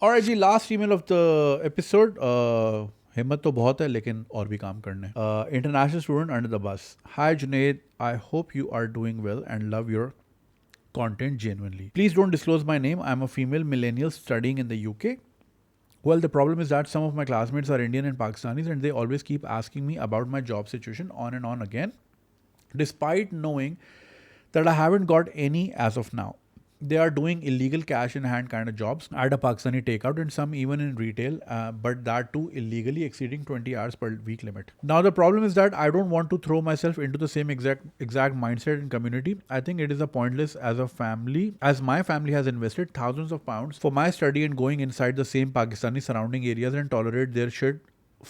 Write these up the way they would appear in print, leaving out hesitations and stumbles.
और जी last email of the episode, हिम्मत तो बहुत है लेकिन और भी काम करने हैं. International student under the bus. Hi Junaid, I hope you are doing well and love your content genuinely. Please don't disclose my name. I'm a female millennial studying in the UK. Well, the problem is that some of my classmates are Indian and Pakistanis, and they always keep asking me about my job situation on and on again, despite knowing that I haven't got any as of now. They are doing illegal cash in hand kind of jobs at a Pakistani takeout and some even in retail, but that too illegally exceeding 20 hours per week limit. Now the problem is that I don't want to throw myself into the same exact mindset and community. I think it is a pointless as a family, as my family has invested thousands of pounds for my study and going inside the same Pakistani surrounding areas and tolerate their shit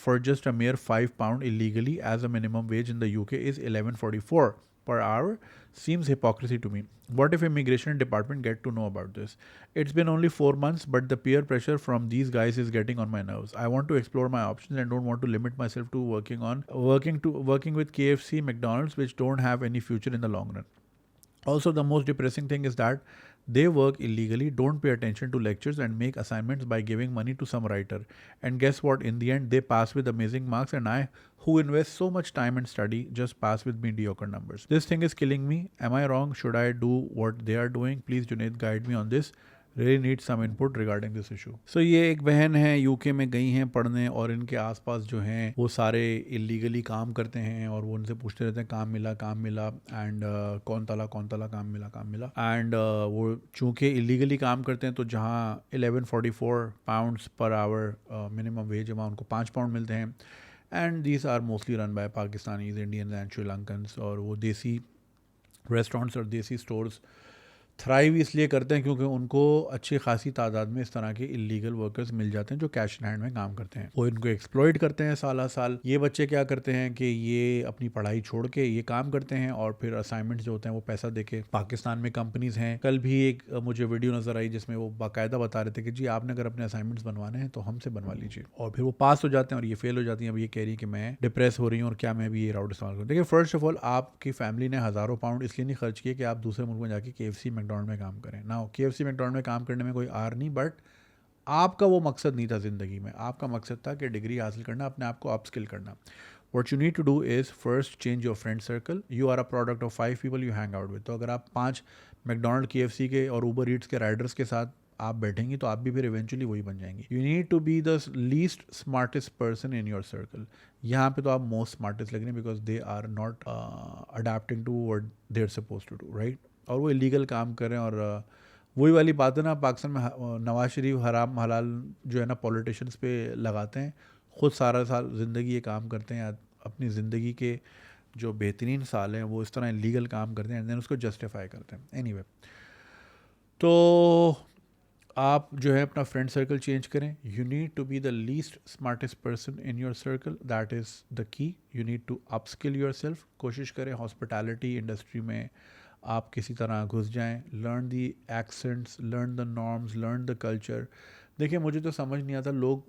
for just a mere £5 illegally, as a minimum wage in the UK is 11.44 per hour, seems hypocrisy to me. What if immigration department get to know about this? It's been only 4 months, but the peer pressure from these guys is getting on my nerves. I want to explore my options and don't want to limit myself to working with KFC, McDonald's, which don't have any future in the long run. Also, the most depressing thing is that they work illegally, don't pay attention to lectures, and make assignments by giving money to some writer. And guess what? In the end, they pass with amazing marks, and I, who invest so much time and study, just pass with mediocre numbers. This thing is killing me. Am I wrong? Should I do what they are doing? Please, Junaid, guide me on this. Really need some input regarding this issue. So ये एक बहन है, UK में गई हैं पढ़ने, और इनके आसपास जो हैं वो सारे इलीगली काम करते हैं, और वो उनसे पूछते रहते हैं काम मिला एंड कौन तला काम मिला एंड वो चूँकि इलीगली काम करते हैं तो जहाँ 1144 pounds per hour minimum wage है, वहाँ उनको £5 मिलते हैं. And these are mostly run by Pakistanis, Indians and Sri Lankans. और वो देसी रेस्टोरेंट्स और देसी स्टोर्स थ्राइव इसलिए करते हैं क्योंकि उनको अच्छी खासी तादाद में इस तरह के इलीगल वर्कर्स मिल जाते हैं जो कैश इन हैंड में काम करते हैं. वो इनको एक्सप्लॉइट करते हैं साल. ये बच्चे क्या करते हैं कि ये अपनी पढ़ाई छोड़ के ये काम करते हैं, और फिर असाइनमेंट्स जो होते हैं वो पैसा देके पाकिस्तान में कंपनीज हैं. कल भी एक मुझे वीडियो नज़र आई जिसमें वो बाकायदा बता रहे थे कि जी आपने अगर अपने असाइनमेंट्स बनवाने हैं तो हमसे बनवा लीजिए, और फिर वो पास हो जाते हैं और ये फेल हो जाती हैं. अब ये कह रही है कि मैं डिप्रेस हो रही हूँ और क्या मैं भी ये राउट इस्तेमाल करूँ. देखिए, फर्स्ट ऑफ ऑल आपकी फैमिली ने हज़ारों पाउंड इसलिए नहीं खर्च किए कि आप दूसरे मुल्क में जाके KFC मैकडॉनल्ड में काम करें. ना KFC मैकडॉनल्ड में काम करने में कोई आर नहीं, बट आपका वो मकसद नहीं था ज़िंदगी में. आपका मकसद था कि डिग्री हासिल करना, अपने आप को अपस्किल करना. What you need to do is first change your friend circle. You are a product of 5 people you hang out with. तो अगर आप 5 मैकडॉनल्ड, KFC के और ऊबर ईट्स के राइडर्स के साथ आप बैठेंगी तो आप भी फिर इवेंचुअली वही बन जाएंगी. You need to be the least smartest person in your circle. यहाँ पे तो आप मोस्ट स्मार्टेस्ट लग रहे हैं because they are not adapting to what they are suppose to do, right. और वो इलीगल काम करें. और वही वाली बात है ना, पाकिस्तान में नवाज शरीफ हराम हलाल जो है ना पॉलिटिशियंस पे लगाते हैं, ख़ुद सारा साल ज़िंदगी ये काम करते हैं, अपनी ज़िंदगी के जो बेहतरीन साल हैं वो इस तरह इलीगल काम करते हैं एंड देन उसको जस्टिफाई करते हैं. एनीवे, तो आप जो है अपना फ्रेंड सर्कल चेंज करें. You need to be the least smartest person in your circle, that is the key. You need to upskill yourself. कोशिश करें हॉस्पिटैलिटी इंडस्ट्री में आप किसी तरह घुस जाएं. Learn the accents, learn the norms, learn the culture. देखिए, मुझे तो समझ नहीं आता लोग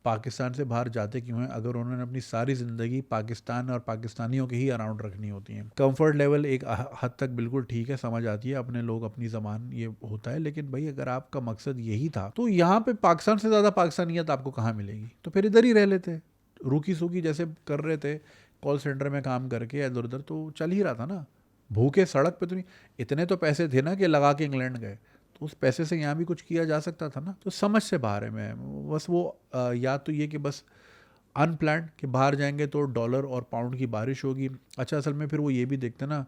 पाकिस्तान से बाहर जाते क्यों हैं अगर उन्होंने अपनी सारी ज़िंदगी पाकिस्तान और पाकिस्तानियों के ही अराउंड रखनी होती हैं. कंफर्ट लेवल एक हद तक बिल्कुल ठीक है, समझ आती है, अपने लोग अपनी ज़बान ये होता है. लेकिन भाई अगर आपका मकसद यही था तो यहाँ पे पाकिस्तान से ज़्यादा पाकिस्तानियत आपको कहाँ मिलेगी? तो फिर इधर ही रह लेते. रूखी सूखी जैसे कर रहे थे कॉल सेंटर में काम करके इधर उधर, तो चल ही रहा था ना. भूखे सड़क पे तो नहीं. इतने तो पैसे थे ना कि लगा के इंग्लैंड गए, तो उस पैसे से यहाँ भी कुछ किया जा सकता था ना. तो समझ से बाहर है मैं. बस वो या तो ये कि बस अनप्लान्ड कि बाहर जाएंगे तो डॉलर और पाउंड की बारिश होगी. अच्छा, असल में फिर वो ये भी देखते ना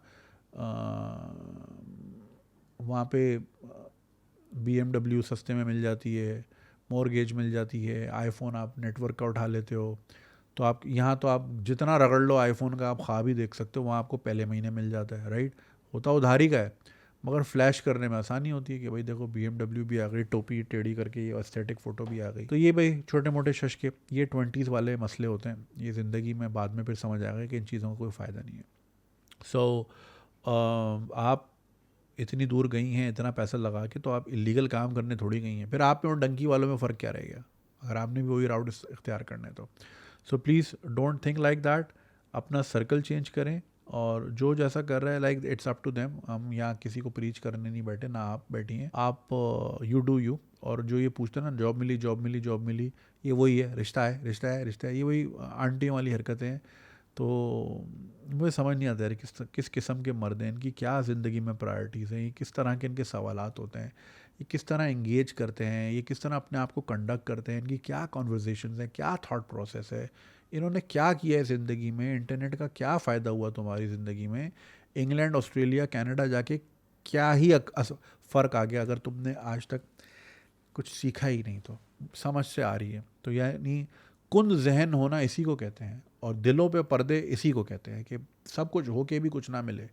वहाँ पे BMW सस्ते में मिल जाती है, मॉर्गेज मिल जाती है, आईफोन आप नेटवर्क का उठा लेते हो. तो आप यहाँ तो आप जितना रगड़ लो आईफोन का आप ख्वाब ही देख सकते हो, वहाँ आपको पहले महीने मिल जाता है, राइट. होता उधारी का है मगर फ्लैश करने में आसानी होती है कि भाई देखो BMW भी आ गई, टोपी टेढ़ी करके ये एस्थेटिक फ़ोटो भी आ गई. तो ये भाई छोटे मोटे शश के ये 20s वाले मसले होते हैं. ये ज़िंदगी में बाद में फिर समझ आ गया कि इन चीज़ों का कोई फ़ायदा नहीं है. सो आप इतनी दूर गई हैं इतना पैसा लगा के, तो आप इलीगल काम करने थोड़ी गई हैं. फिर आप में और डंकी वालों में फ़र्क क्या रहेगा अगर आपने भी वही राउट इख्तियार करना है तो. So please don't think like that. अपना सर्कल चेंज करें और जो जैसा कर रहा है like it's up to them. हम यहाँ किसी को प्रीच करने नहीं बैठे, ना आप बैठी हैं, आप यू डू यू। और जो ये पूछते हैं ना जॉब मिली जॉब मिली जॉब मिली, ये वही है, रिश्ता है रिश्ता है रिश्ता है, ये वही आंटियों वाली हरकतें हैं। तो मुझे समझ नहीं आता यार किस किस्म के मर्द हैं, इनकी क्या ज़िंदगी में प्रायोरिटीज़ हैं, ये किस तरह के इनके सवालात होते हैं, ये किस तरह इंगेज करते हैं, ये किस तरह अपने आप को कंडक्ट करते हैं, इनकी क्या कॉन्वर्जेशंस हैं, क्या थॉट प्रोसेस है, इन्होंने क्या किया है ज़िंदगी में, इंटरनेट का क्या फ़ायदा हुआ तुम्हारी ज़िंदगी में, इंग्लैंड ऑस्ट्रेलिया कनाडा जाके क्या ही फ़र्क आ गया अगर तुमने आज तक कुछ सीखा ही नहीं। तो समझ से आ रही है। तो यानी कुंद जहन होना इसी को कहते हैं, और दिलों पे पर्दे इसी को कहते हैं कि सब कुछ हो के भी कुछ ना मिले।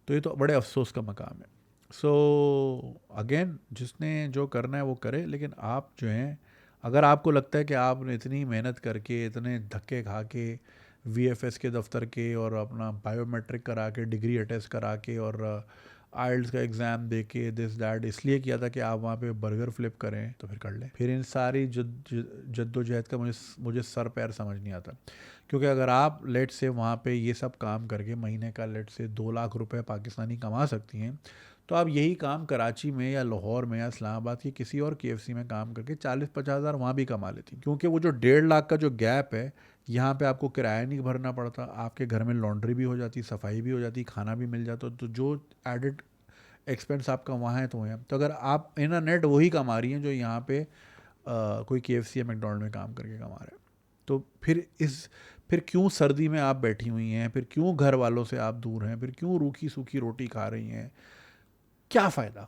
तो ये तो बड़े अफसोस का मकाम है। सो अगेन जिसने जो करना है वो करे, लेकिन आप जो हैं, अगर आपको लगता है कि आपने इतनी मेहनत करके, इतने धक्के खा के, वीएफएस के दफ्तर के, और अपना बायोमेट्रिक करा के, डिग्री अटेस्ट करा के, और आइल्स का एग्ज़ाम दे के, दिस दैट इसलिए किया था कि आप वहाँ पे बर्गर फ्लिप करें, तो फिर कर लें। फिर इन सारी जद्दोजहद का मुझे सर पैर समझ नहीं आता। क्योंकि अगर आप लेट से वहाँ पे ये सब काम करके महीने का लेट से 2 लाख रुपए पाकिस्तानी कमा सकती हैं, तो आप यही काम कराची में या लाहौर में या इस्लामाबाद की किसी और केएफसी में काम करके 40-50 हज़ार वहाँ भी कमा लेती। क्योंकि वो जो 1.5 लाख का जो गैप है, यहाँ पे आपको किराया नहीं भरना पड़ता, आपके घर में लॉन्ड्री भी हो जाती, सफाई भी हो जाती, खाना भी मिल जाता, तो जो एडिड एक्सपेंस आपका वहाँ है तो है। तो अगर आप इन नेट वही कमा रही हैं जो यहाँ पे कोई केएफसी या मैकडॉनल्ड में काम करके कमा रहे हैं, तो फिर क्यों सर्दी में आप बैठी हुई हैं, फिर क्यों घर वालों से आप दूर हैं, फिर क्यों रूखी सूखी रोटी खा रही हैं, क्या फ़ायदा?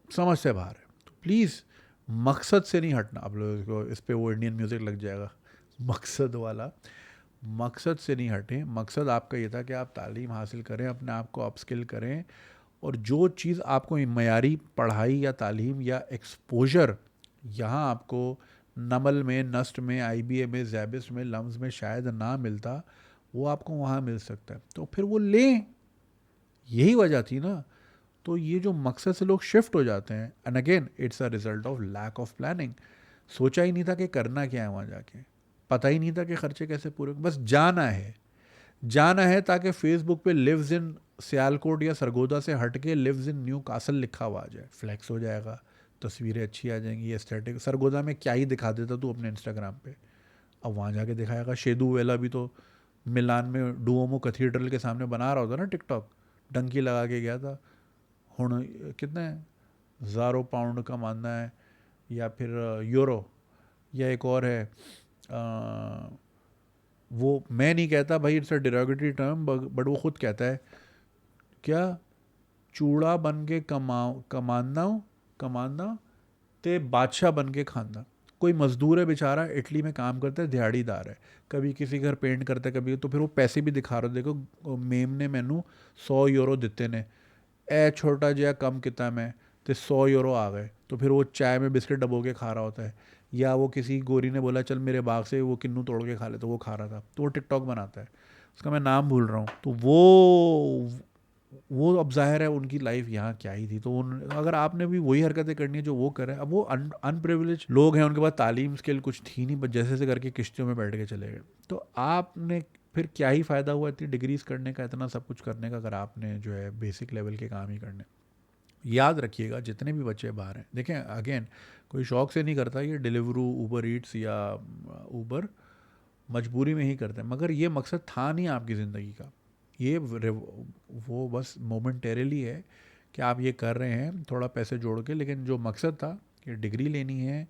समझ से बाहर है। तो प्लीज़ मकसद से नहीं हटना। आप लोगों को इस पे वो इंडियन म्यूज़िक लग जाएगा, मकसद वाला। मकसद से नहीं हटें। मकसद आपका ये था कि आप तालीम हासिल करें, अपने आप को अपस्किल करें, और जो चीज़ आपको मयारी पढ़ाई या तालीम या एक्सपोजर यहाँ आपको नमल में, नस्ट में, आईबीए में, जैबिस में, लम्स में शायद ना मिलता, वो आपको वहाँ मिल सकता है। तो फिर वो लें, यही वजह थी ना। तो ये जो मकसद से लोग शिफ्ट हो जाते हैं, and again it's a result of lack of planning. सोचा ही नहीं था कि करना क्या है वहाँ जाके, पता ही नहीं था कि खर्चे कैसे पूरे, बस जाना है ताकि फेसबुक पे लिव्स इन सियालकोट या सरगोदा से हट के लिव्स इन न्यू कासल लिखा हुआ आ जाए, फ्लैक्स हो जाएगा, तस्वीरें अच्छी आ जाएंगी, एस्थेटिक। सरगोदा में क्या ही दिखा देता तू अपने इंस्टाग्राम पे, अब वहाँ जाके दिखाएगा। शेदू वेला भी तो मिलान में डुओमो कैथीड्रल के सामने बना रहा होता ना टिकटॉक, डंकी लगा के गया था। हुण कितने हज़ारों पाउंड का मानना है, या फिर यूरो, या एक और है वो मैं नहीं कहता भाई, it's a derogatory term, but वो खुद कहता है क्या, चूड़ा बन के कमाना ते बादशाह बन के खाना। कोई मजदूर है बेचारा, इटली में काम करता है, दिहाड़ीदार है, कभी किसी घर पेंट करता है, कभी, तो फिर वो पैसे भी दिखा रहा, देखो मेम ने मैनू 100 यूरो दिते ने, ए छोटा जिहा कम किता मैं, तो 100 यूरो आ गए। तो फिर वो चाय में बिस्किट डबो के खा रहा होता है, या वो किसी गोरी ने बोला चल मेरे बाग से वो किन्नू तोड़ के खा ले, तो वो खा रहा था, तो वो टिकटॉक बनाता है, उसका मैं नाम भूल रहा हूँ। तो वो अब जाहिर है उनकी लाइफ यहाँ क्या ही थी। तो अगर आपने भी वही हरकतें करनी है जो वो करे, अब वो अनप्रिविलेज लोग हैं, उनके पास तालीम स्किल कुछ थी नहीं, बस जैसे से करके किश्तियों में बैठ के चले गए। तो आपने फिर क्या ही फ़ायदा हुआ इतनी डिग्रीज करने का, इतना सब कुछ करने का, अगर आपने जो है बेसिक लेवल के काम ही करने। याद रखिएगा जितने भी बच्चे बाहर हैं, देखें अगेन कोई शौक से नहीं करता, ये डिलीवरू, ऊबर ईट्स या ऊबर मजबूरी में ही करते हैं, मगर ये मकसद था नहीं आपकी ज़िंदगी का। ये वो बस मोमेंटेरली है कि आप ये कर रहे हैं थोड़ा पैसे जोड़ के, लेकिन जो मकसद था कि डिग्री लेनी है,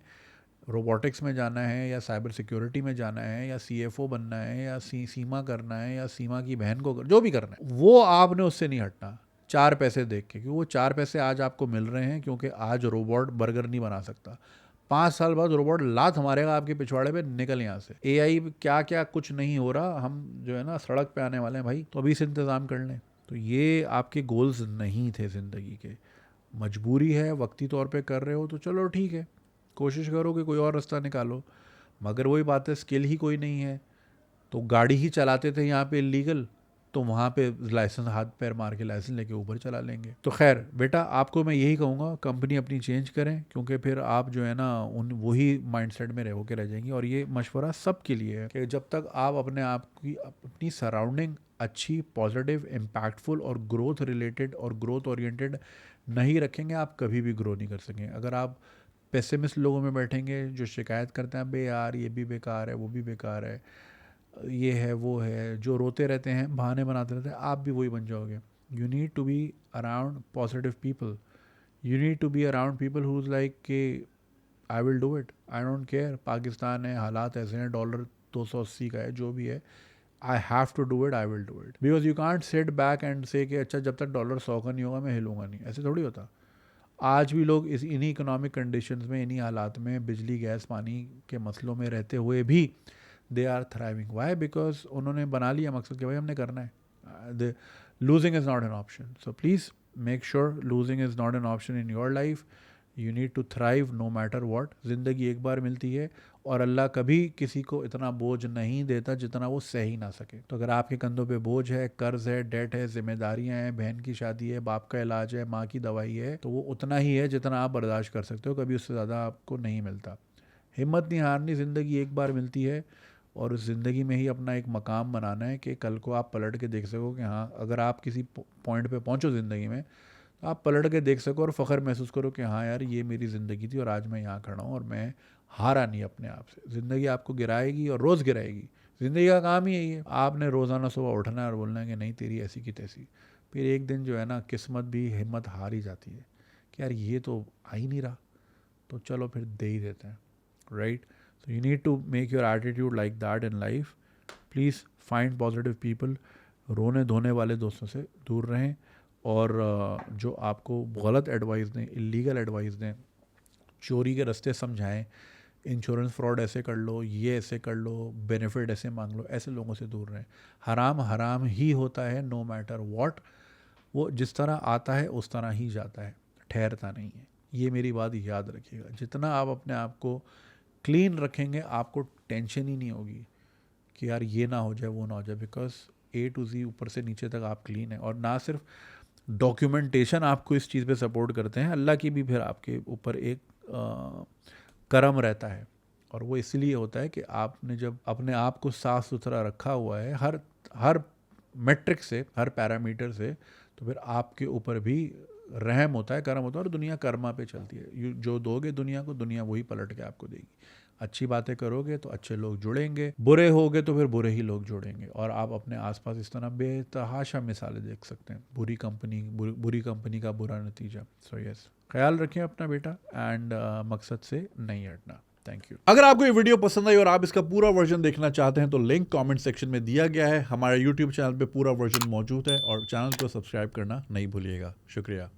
रोबोटिक्स में जाना है, या साइबर सिक्योरिटी में जाना है, या सीएफओ बनना है, या सीमा करना है, या सीमा की बहन को जो भी करना है, वो आपने उससे नहीं हटना 4 पैसे देख के। क्योंकि वो 4 पैसे आज आपको मिल रहे हैं, क्योंकि आज रोबोट बर्गर नहीं बना सकता, 5 साल बाद रोबोट लात मारेगा आपके पिछवाड़े पे, निकल यहाँ से। एआई क्या क्या कुछ नहीं हो रहा, हम जो है ना सड़क पे आने वाले हैं भाई, तो अभी से इंतज़ाम कर लें। तो ये आपके गोल्स नहीं थे ज़िंदगी के, मजबूरी है, वक्ती तौर पे कर रहे हो तो चलो ठीक है, कोशिश करो कि कोई और रास्ता निकालो। मगर वही बात है, स्किल ही कोई नहीं है, तो गाड़ी ही चलाते थे यहाँ पे इलीगल, तो वहाँ पे लाइसेंस हाथ पैर मार के लाइसेंस लेके ऊबर चला लेंगे। तो खैर बेटा, आपको मैं यही कहूँगा, कंपनी अपनी चेंज करें, क्योंकि फिर आप जो है ना उन वही माइंडसेट में रह के रह जाएंगी। और ये मशवरा सबके लिए है कि जब तक आप अपने आप की अपनी सराउंडिंग अच्छी, पॉजिटिव, इम्पैक्टफुल और ग्रोथ रिलेटेड और ग्रोथ ओरिएंटेड नहीं रखेंगे, आप कभी भी ग्रो नहीं कर सकेंगे। अगर आप पेसिमिस्ट लोगों में बैठेंगे जो शिकायत करते हैं, बे यार ये भी बेकार है, वो भी बेकार है, ये है वो है, जो रोते रहते हैं, बहाने बनाते रहते हैं, आप भी वही बन जाओगे। You need to be around positive people, you need to be around people who is like कि I will do it, I don't care, Pakistan है, हालात ऐसे हैं, डॉलर 280 का है, जो भी है, I have to do it, I will do it. Because you can't sit back and say कि अच्छा जब तक डॉलर 100 का नहीं होगा मैं हिलूंगा नहीं, ऐसे थोड़ी होता। आज भी लोग इन्हीं इकोनॉमिक कंडीशंस में, इन्हीं हालात में, बिजली गैस पानी के मसलों में रहते हुए भी they are thriving. Why? Because उन्होंने बना लिया मकसद कि भाई हमने करना है। Losing is not an option, so please make sure losing is not an option in your life. You need to thrive no matter what. ज़िंदगी एक बार मिलती है और अल्लाह कभी किसी को इतना बोझ नहीं देता जितना वो सह ही ना सके। तो अगर आपके कंधों पे बोझ है, कर्ज है, डेट है, जिम्मेदारियां हैं, बहन की शादी है, बाप का इलाज है, माँ की दवाई है, तो वो उतना ही है जितना आप बर्दाश्त कर सकते हो, कभी उससे ज़्यादा आपको नहीं मिलता। हिम्मत नहीं हारनी, ज़िंदगी एक बार मिलती है और उस ज़िंदगी में ही अपना एक मकाम बनाना है कि कल को आप पलट के देख सको कि हाँ, अगर आप किसी पॉइंट पे पहुँचो ज़िंदगी में तो आप पलट के देख सको और फ़ख्र महसूस करो कि हाँ यार, ये मेरी ज़िंदगी थी और आज मैं यहाँ खड़ा हूँ और मैं हारा नहीं अपने आप से। ज़िंदगी आपको गिराएगी और रोज़ गिराएगी, ज़िंदगी का काम ही यही है। आपने रोज़ाना सुबह उठना है और बोलना है कि नहीं तेरी ऐसी की तैसी। फिर एक दिन जो है ना किस्मत भी हिम्मत हार ही जाती है कि यार ये तो आ ही नहीं रहा, तो चलो फिर दे ही देते हैं, right? So you need to make your attitude like that in life. Please find positive people. रोने धोने वाले दोस्तों से दूर रहें और जो आपको गलत एडवाइस दें, इलीगल एडवाइस दें, चोरी के रास्ते समझाएं, इंश्योरेंस फ्रॉड ऐसे कर लो, ये ऐसे कर लो, बेनिफिट ऐसे मांग लो, ऐसे लोगों से दूर रहें। हराम हराम ही होता है, नो मैटर व्हाट। वो जिस तरह आता है उस तरह ही जाता है, ठहरता नहीं है। ये मेरी बात याद रखिएगा। जितना आप अपने आप को क्लीन रखेंगे, आपको टेंशन ही नहीं होगी कि यार ये ना हो जाए, वो ना हो जाए, बिकॉज ए टू जी ऊपर से नीचे तक आप क्लीन है। और ना सिर्फ डॉक्यूमेंटेशन आपको इस चीज़ पे सपोर्ट करते हैं, अल्लाह की भी फिर आपके ऊपर एक करम रहता है। और वो इसलिए होता है कि आपने जब अपने आप को साफ़ सुथरा रखा हुआ है हर मेट्रिक से, हर पैरामीटर से, तो फिर आपके ऊपर भी रहम होता है, करम होता है और दुनिया कर्मा पे चलती है। जो दोगे दुनिया को, दुनिया वही पलट के आपको देगी। अच्छी बातें करोगे तो अच्छे लोग जुड़ेंगे, बुरे होगे तो फिर बुरे ही लोग जुड़ेंगे। और आप अपने आसपास इस तरह बेतहाशा मिसालें देख सकते हैं, बुरी कंपनी का बुरा नतीजा। सो यस, ख्याल रखें अपना बेटा एंड मकसद से नहीं हटना। Thank you. अगर आपको ये वीडियो पसंद आई और आप इसका पूरा वर्जन देखना चाहते हैं तो लिंक कमेंट सेक्शन में दिया गया है। हमारे यूट्यूब चैनल पे पूरा वर्जन मौजूद है और चैनल को सब्सक्राइब करना नहीं भूलिएगा। शुक्रिया।